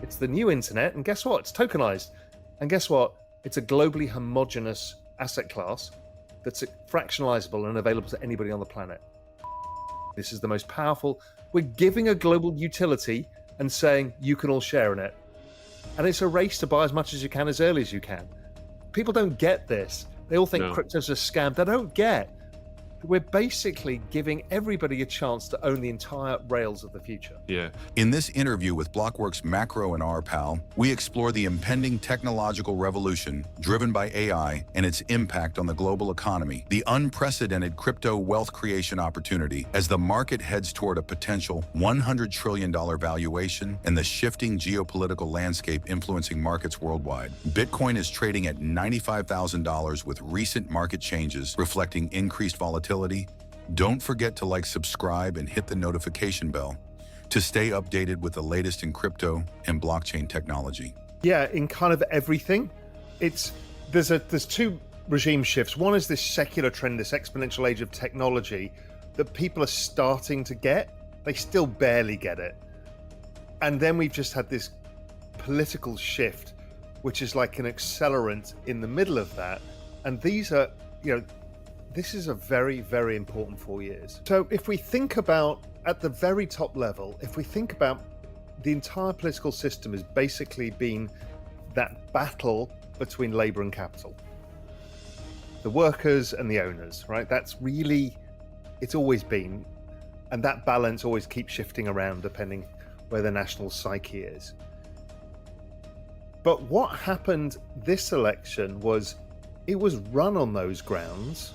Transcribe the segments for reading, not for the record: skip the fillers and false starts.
It's the new internet, and guess what? It's tokenized. And guess what? It's a globally homogenous asset class that's fractionalizable and available to anybody on the planet. This is the most powerful. We're giving a global utility and saying you can all share in it. And it's a race to buy as much as you can as early as you can. People don't get this. They all think crypto's a scam. They don't get. We're basically giving everybody a chance to own the entire rails of the future. Yeah. In this interview with Blockworks Macro and RPal, we explore the impending technological revolution driven by AI and its impact on the global economy, the unprecedented crypto wealth creation opportunity as the market heads toward a potential $100 trillion valuation, and the shifting geopolitical landscape influencing markets worldwide. Bitcoin is trading at $95,000 with recent market changes reflecting increased volatility. Don't forget to subscribe, and hit the notification bell to stay updated with the latest in crypto and blockchain technology. Yeah, in kind of everything. There's two regime shifts. One is this secular trend, this exponential age of technology that people are starting to get. They still barely get it. And then we've just had this political shift, which is like an accelerant in the middle of that. And these are, this is a very, very important 4 years. So if we think about, at the very top level, if we think about the entire political system as basically being that battle between labor and capital, the workers and the owners, right? That's really, it's always been, and that balance always keeps shifting around depending where the national psyche is. But what happened this election was, it was run on those grounds,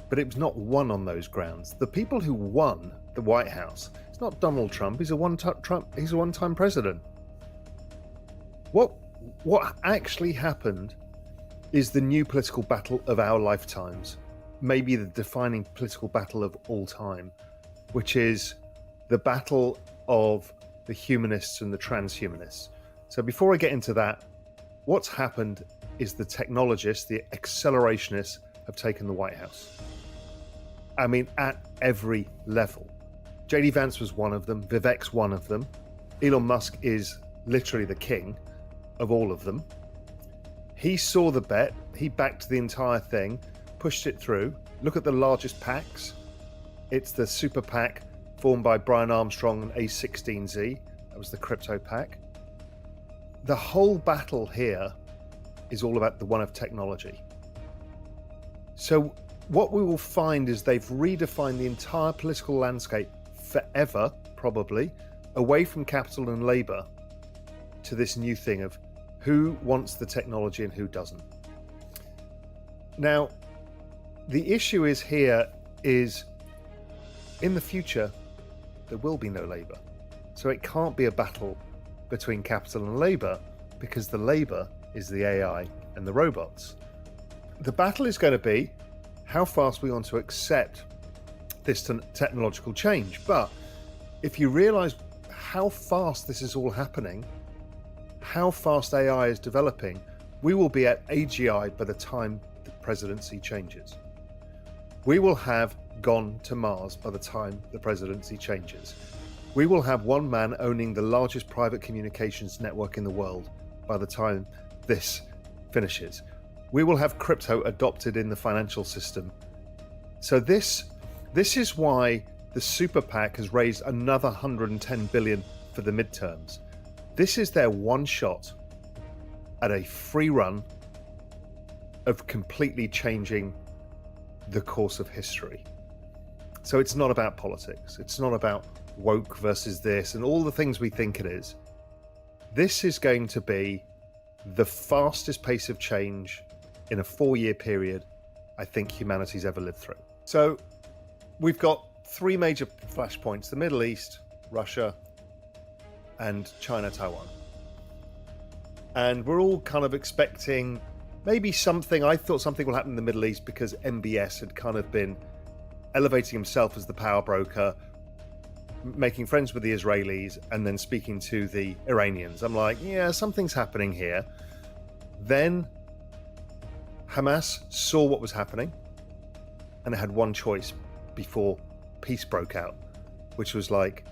but it was not won on those grounds. The people who won the White House, it's not Donald Trump. He's a one-time president. What actually happened is the new political battle of our lifetimes, maybe the defining political battle of all time, which is the battle of the humanists and the transhumanists. So before I get into that, what's happened is the technologists, the accelerationists, have taken the White House. I mean, at every level. JD Vance was one of them, Vivek's one of them. Elon Musk is literally the king of all of them. He saw the bet, he backed the entire thing, pushed it through. Look at the largest PACs. It's the super PAC formed by Brian Armstrong and A16Z. That was the crypto PAC. The whole battle here is all about the one of technology. So what we will find is they've redefined the entire political landscape forever, probably, away from capital and labor to this new thing of who wants the technology and who doesn't. Now, the issue is here is in the future, there will be no labor. So it can't be a battle between capital and labor because the labor is the AI and the robots. The battle is going to be how fast we want to accept this technological change. But if you realize how fast this is all happening, how fast AI is developing, we will be at AGI by the time the presidency changes. We will have gone to Mars by the time the presidency changes. We will have one man owning the largest private communications network in the world by the time this finishes. We will have crypto adopted in the financial system. So this is why the Super PAC has raised another 110 billion for the midterms. This is their one shot at a free run of completely changing the course of history. So it's not about politics. It's not about woke versus this and all the things we think it is. This is going to be the fastest pace of change in a 4-year period I think humanity's ever lived through. So we've got three major flashpoints: the Middle East, Russia, and China, Taiwan. And we're all kind of expecting maybe something. I thought something will happen in the Middle East because MBS had kind of been elevating himself as the power broker, making friends with the Israelis, and then speaking to the Iranians. I'm like, yeah, something's happening here. Then Hamas saw what was happening, and it had one choice before peace broke out, which was like,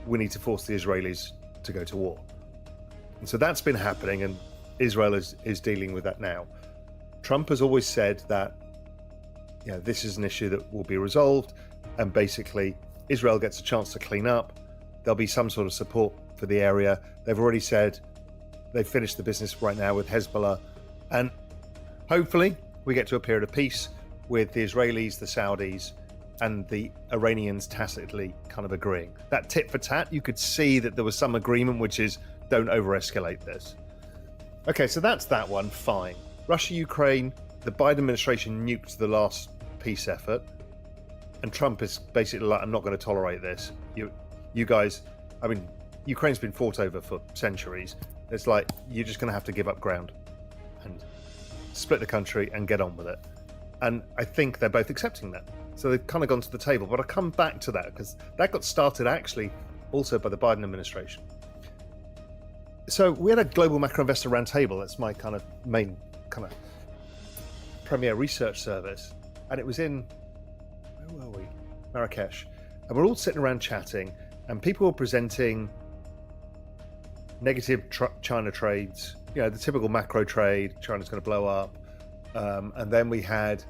we need to force the Israelis to go to war. And so that's been happening, and Israel is dealing with that now. Trump has always said that this is an issue that will be resolved, and basically Israel gets a chance to clean up. There'll be some sort of support for the area. They've already said they've finished the business right now with Hezbollah, and hopefully we get to a period of peace with the Israelis, the Saudis, and the Iranians tacitly kind of agreeing. That tit for tat, you could see that there was some agreement, which is don't over-escalate this. Okay, so that's that one, fine. Russia, Ukraine, the Biden administration nuked the last peace effort, and Trump is basically like, I'm not going to tolerate this. You guys, I mean, Ukraine's been fought over for centuries. It's like, you're just going to have to give up ground and split the country and get on with it. And I think they're both accepting that. So they've kind of gone to the table. But I'll come back to that because that got started actually also by the Biden administration. So we had a global macro investor roundtable. That's my kind of main kind of premier research service. And it was in, where were we? Marrakesh. And we're all sitting around chatting, and people were presenting negative China trades, the typical macro trade, China's going to blow up. And then we had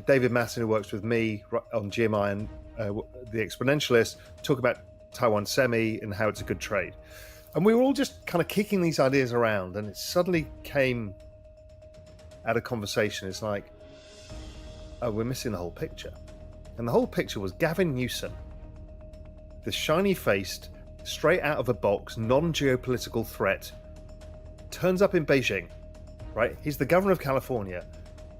David Masson, who works with me on GMI and the Exponentialist, talk about Taiwan Semi and how it's a good trade. And we were all just kind of kicking these ideas around, and it suddenly came out of conversation. It's like, oh, we're missing the whole picture. And the whole picture was Gavin Newsom, the shiny-faced, straight out of a box, non-geopolitical threat, turns up in Beijing, right? He's the governor of California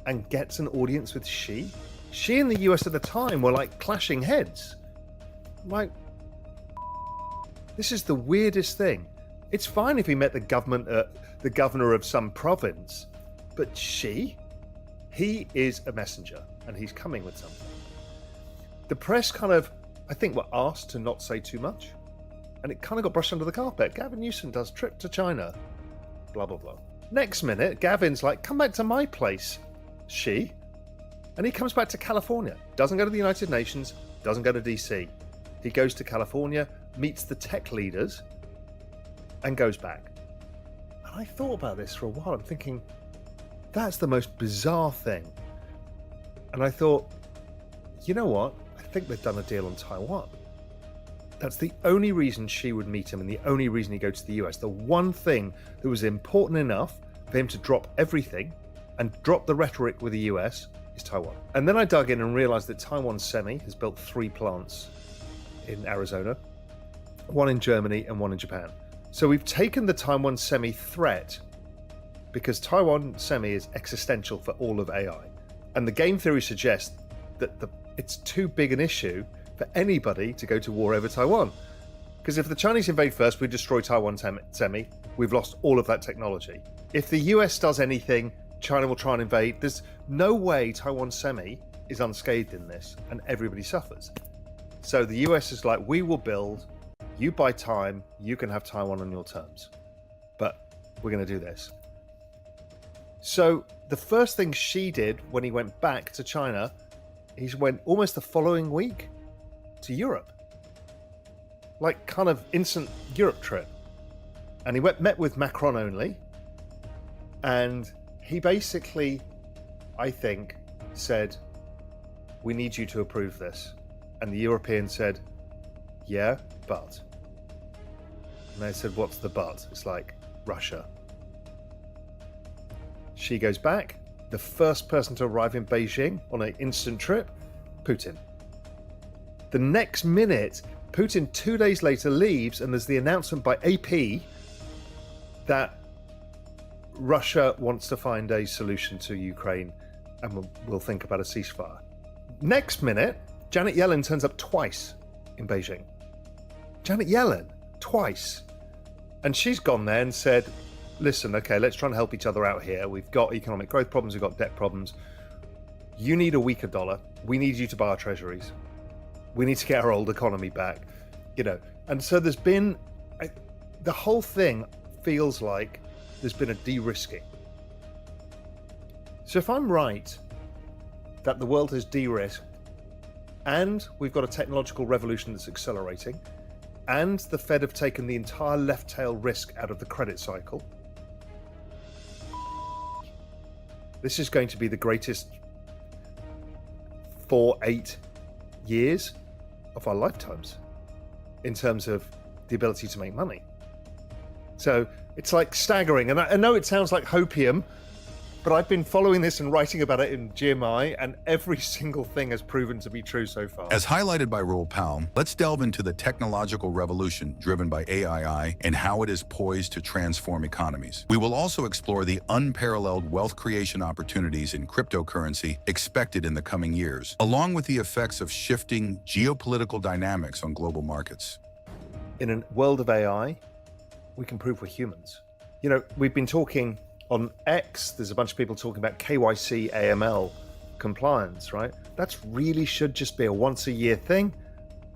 and gets an audience with Xi. Xi and the US at the time were like clashing heads. Like, this is the weirdest thing. It's fine if he met the governor of some province, but Xi, he is a messenger and he's coming with something. The press kind of, I think, were asked to not say too much, and it kind of got brushed under the carpet. Gavin Newsom does trip to China, blah, blah, blah. Next minute, Gavin's like, come back to my place, Xi. And he comes back to California, doesn't go to the United Nations, doesn't go to DC. He goes to California, meets the tech leaders, and goes back. And I thought about this for a while. I'm thinking, that's the most bizarre thing. And I thought, you know what? I think they've done a deal on Taiwan. That's the only reason Xi would meet him and the only reason he'd go to the US. The one thing that was important enough for him to drop everything and drop the rhetoric with the US is Taiwan. And then I dug in and realized that Taiwan Semi has built 3 plants in Arizona, 1 in Germany and 1 in Japan. So we've taken the Taiwan Semi threat because Taiwan Semi is existential for all of AI. And the game theory suggests that it's too big an issue for anybody to go to war over Taiwan. Because if the Chinese invade first, we destroy Taiwan Semi, we've lost all of that technology. If the US does anything, China will try and invade. There's no way Taiwan Semi is unscathed in this, and everybody suffers. So the US is like, we will build, you buy time, you can have Taiwan on your terms. But we're going to do this. So the first thing Xi did when he went back to China, he went almost the following week to Europe. Like kind of instant Europe trip. And he met with Macron only. And he basically, I think, said, we need you to approve this. And the Europeans said, yeah, but. And they said, what's the but? It's like, Russia. Xi goes back. The first person to arrive in Beijing on an instant trip, Putin. The next minute, Putin 2 days later leaves, and there's the announcement by AP that Russia wants to find a solution to Ukraine and we'll think about a ceasefire. Next minute, Janet Yellen turns up twice in Beijing. Janet Yellen, twice. And she's gone there and said, listen, okay, let's try and help each other out here. We've got economic growth problems, we've got debt problems. You need a weaker dollar. We need you to buy our treasuries. We need to get our old economy back, And so there's been, the whole thing feels like there's been a de-risking. So if I'm right that the world has de-risked and we've got a technological revolution that's accelerating and the Fed have taken the entire left tail risk out of the credit cycle, this is going to be the greatest 4-8 years of our lifetimes in terms of the ability to make money. So it's like staggering. And I know it sounds like hopium, but I've been following this and writing about it in GMI, and every single thing has proven to be true so far. As highlighted by Raoul, let's delve into the technological revolution driven by AI and how it is poised to transform economies. We will also explore the unparalleled wealth creation opportunities in cryptocurrency expected in the coming years, along with the effects of shifting geopolitical dynamics on global markets. In a world of AI, we can prove we're humans. You know, we've been talking on X, there's a bunch of people talking about KYC, AML compliance, right? That's really should just be a once a year thing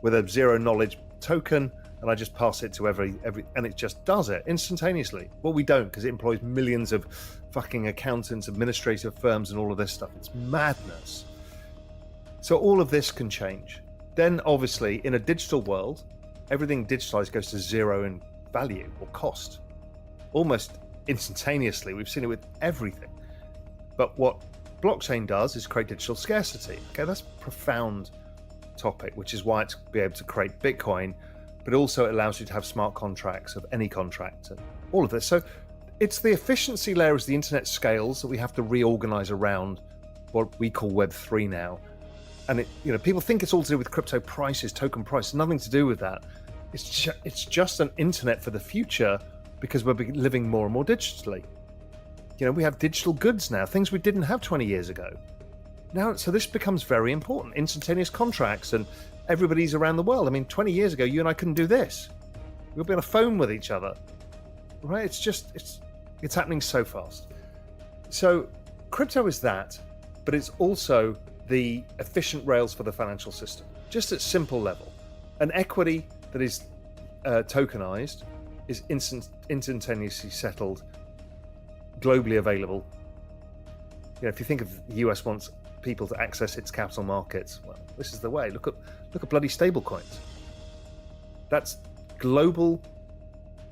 with a zero knowledge token, and I just pass it to every, and it just does it instantaneously. Well, we don't, because it employs millions of fucking accountants, administrative firms, and all of this stuff. It's madness. So all of this can change. Then obviously in a digital world, everything digitalized goes to zero in value or cost, almost instantaneously. We've seen it with everything. But what blockchain does is create digital scarcity. Okay, that's a profound topic, which is why it's be able to create Bitcoin, but also it allows you to have smart contracts of any contract and all of this. So it's the efficiency layer as the internet scales that we have to reorganize around what we call Web3 now. And it, you know, people think it's all to do with crypto prices, token price, nothing to do with that. It's just an internet for the future, because we're living more and more digitally. You know, we have digital goods now, things we didn't have 20 years ago. Now, so this becomes very important. Instantaneous contracts, and everybody's around the world. I mean, 20 years ago, you and I couldn't do this. We'll be on a phone with each other, right? It's happening so fast. So crypto is that, but it's also the efficient rails for the financial system, just at simple level. An equity that is tokenized is instantaneously settled, globally available. You know, if you think of the US wants people to access its capital markets, well, this is the way. Look at bloody stablecoins. That's global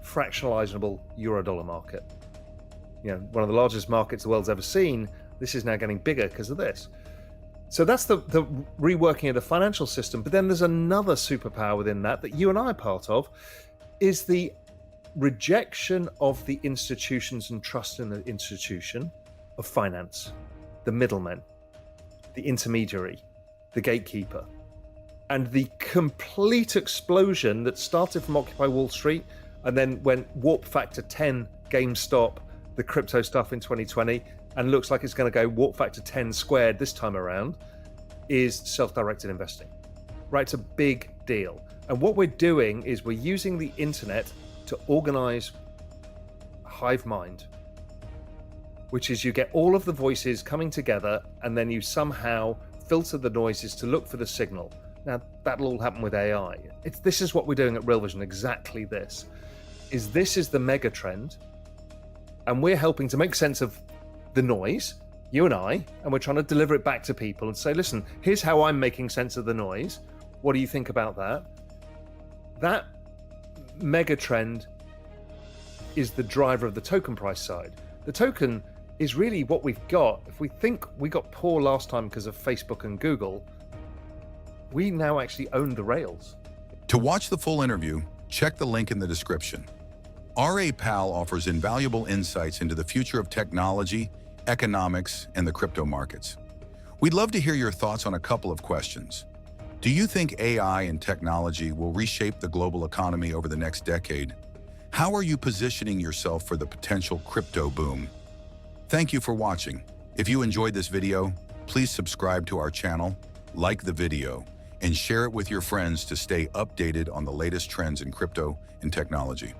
fractionalizable euro-dollar market. You know, one of the largest markets the world's ever seen. This is now getting bigger because of this. So that's the reworking of the financial system. But then there's another superpower within that you and I are part of, is the rejection of the institutions and trust in the institution of finance, the middleman, the intermediary, the gatekeeper, and the complete explosion that started from Occupy Wall Street and then went warp factor 10, GameStop, the crypto stuff in 2020, and looks like it's going to go warp factor 10 squared this time around, is self-directed investing. Right, it's a big deal. And what we're doing is we're using the internet to organize hive mind, which is you get all of the voices coming together and then you somehow filter the noises to look for the signal. Now, that'll all happen with AI. This is what we're doing at Real Vision, exactly this. This is the mega trend, and we're helping to make sense of the noise, you and I, and we're trying to deliver it back to people and say, listen, here's how I'm making sense of the noise. What do you think about that? That mega trend is the driver of the token price side. The token is really what we've got. If we think we got poor last time because of Facebook and Google, we now actually own the rails. To watch the full interview, check the link in the description. Raoul offers invaluable insights into the future of technology, economics, and the crypto markets. We'd love to hear your thoughts on a couple of questions. Do you think AI and technology will reshape the global economy over the next decade? How are you positioning yourself for the potential crypto boom? Thank you for watching. If you enjoyed this video, please subscribe to our channel, like the video, and share it with your friends to stay updated on the latest trends in crypto and technology.